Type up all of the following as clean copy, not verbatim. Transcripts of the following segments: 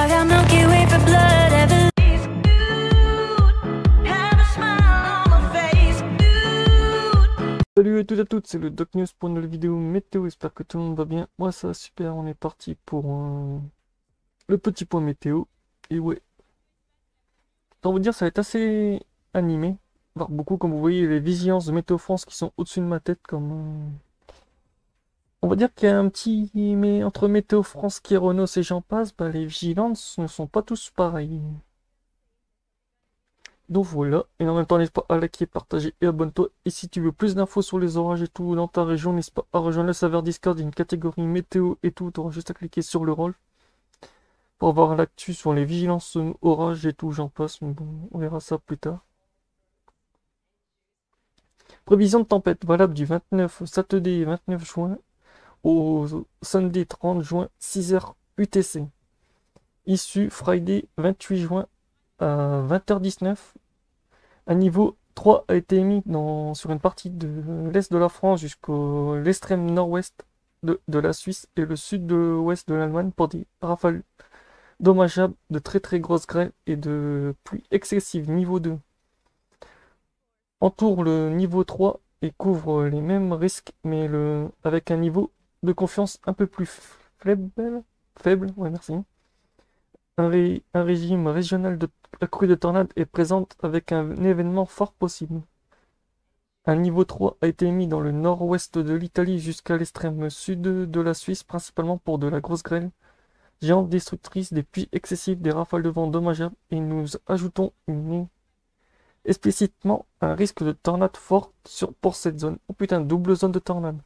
I got Milky Way for blood. Everly's cute. Have a smile on my face. Cute. Salut à toutes et à toutes, c'est le Doc News pour une nouvelle vidéo météo. J'espère que tout le monde va bien. Moi ça va super, on est parti pour le petit point météo. Et ouais, autant vous dire, ça va être assez animé. Voire beaucoup, comme vous voyez, les vigilances de Météo France qui sont au-dessus de ma tête. Comme on va dire qu'il y a un petit. Mais entre Météo France, Kéronos et j'en passe, bah, les vigilances ne sont pas tous pareils. Donc voilà, et en même temps n'hésite pas à liker, partager et abonne-toi. Et si tu veux plus d'infos sur les orages et tout dans ta région, n'hésite pas à rejoindre le serveur Discord, il y a une catégorie météo et tout, tu auras juste à cliquer sur le rôle pour avoir l'actu sur les vigilances orages et tout, j'en passe, mais bon, on verra ça plus tard. Prévision de tempête valable du 29 Saturday 29 juin au Sunday 30 juin 6h UTC. Issue Friday 28 juin à 20h19. Un niveau 3 a été émis sur une partie de l'est de la France jusqu'à l'extrême nord-ouest de la Suisse et le sud-ouest de l'Allemagne pour des rafales dommageables de très très grosses grêles et de pluie excessive. Niveau 2 entoure le niveau 3 et couvre les mêmes risques mais avec un niveau de confiance un peu plus faible, ouais, merci. Un régime régional accru de tornades est présent avec un événement fort possible. Un niveau 3 a été émis dans le nord-ouest de l'Italie jusqu'à l'extrême sud de la Suisse, principalement pour de la grosse grêle géante destructrice, des pluies excessives, des rafales de vent dommageables, et nous ajoutons explicitement un risque de tornade forte pour cette zone. Oh putain, double zone de tornade.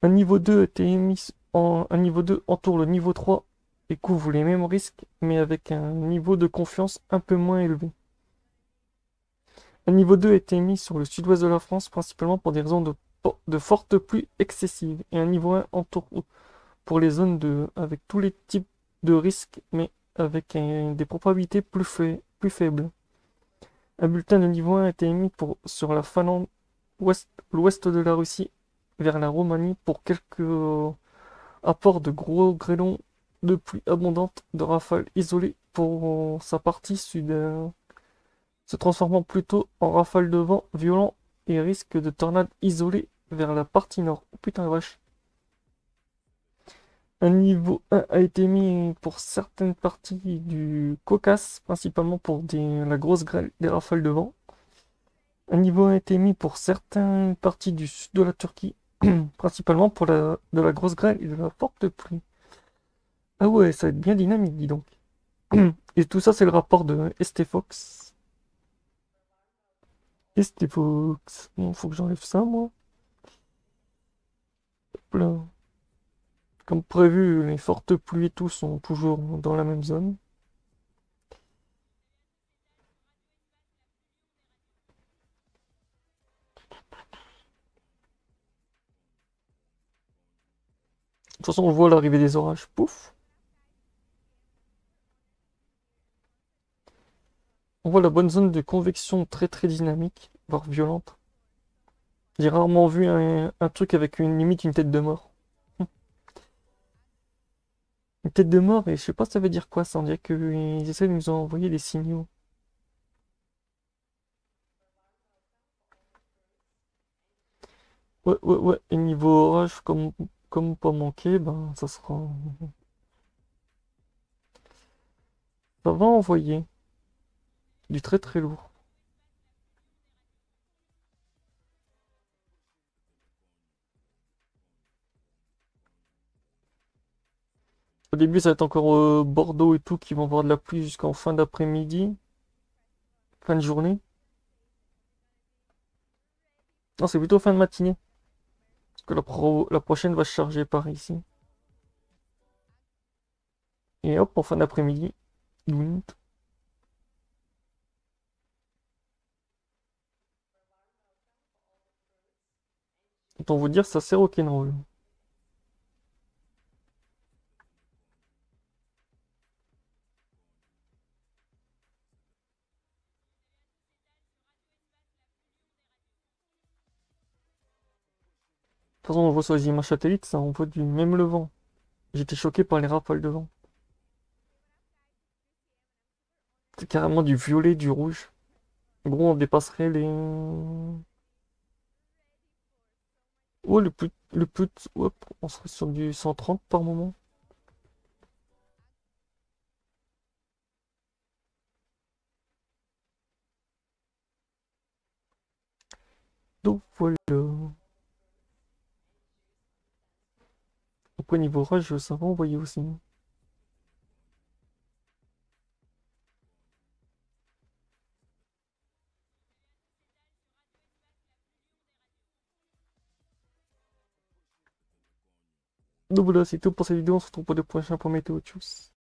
Un niveau 2 a été émis un niveau 2 entoure le niveau 3 et couvre les mêmes risques, mais avec un niveau de confiance un peu moins élevé. Un niveau 2 a été émis sur le sud-ouest de la France, principalement pour des raisons de fortes pluies excessives, et un niveau 1 entoure pour les zones avec tous les types de risques, mais avec des probabilités plus faibles. Un bulletin de niveau 1 a été émis sur la Finlande, l'ouest de la Russie, vers la Roumanie, pour quelques apports de gros grêlons de pluie abondante, de rafales isolées pour sa partie sud, se transformant plutôt en rafales de vent violents et risque de tornades isolées vers la partie nord. Oh putain la vache. Un niveau 1 a été mis pour certaines parties du Caucase, principalement pour la grosse grêle, des rafales de vent. Un niveau 1 a été mis pour certaines parties du sud de la Turquie, principalement pour de la grosse grêle et de la forte pluie. Ah ouais, ça va être bien dynamique, dis donc. Et tout ça, c'est le rapport de STFox. STFox. Bon, faut que j'enlève ça, moi. Hop là. Comme prévu, les fortes pluies et tout sont toujours dans la même zone. De toute façon, on voit l'arrivée des orages. Pouf. On voit la bonne zone de convection très très dynamique, voire violente. J'ai rarement vu un truc avec limite une tête de mort. Une tête de mort, et je sais pas ça veut dire quoi, ça on dirait qu'ils essaient de nous envoyer des signaux. Ouais, et niveau orage, comme pas manquer, ben ça sera. Ça va envoyer du très très lourd. Au début, ça va être encore Bordeaux et tout qui vont avoir de la pluie jusqu'en fin d'après-midi, fin de journée. Non, c'est plutôt fin de matinée. Parce que la prochaine va se charger par ici. Et hop, en fin d'après-midi. Autant vous dire, ça sert rock'n'roll. De toute façon, on voit sur les images satellites, ça envoie du même le vent. J'étais choqué par les rafales de vent. C'est carrément du violet, du rouge. Gros, on dépasserait les... Oh, hop, on serait sur du 130 par moment. Donc voilà. Donc au niveau rage, ça va envoyer aussi. Donc voilà, c'est tout pour cette vidéo. On se retrouve pour le prochain pour météo. Tchuss.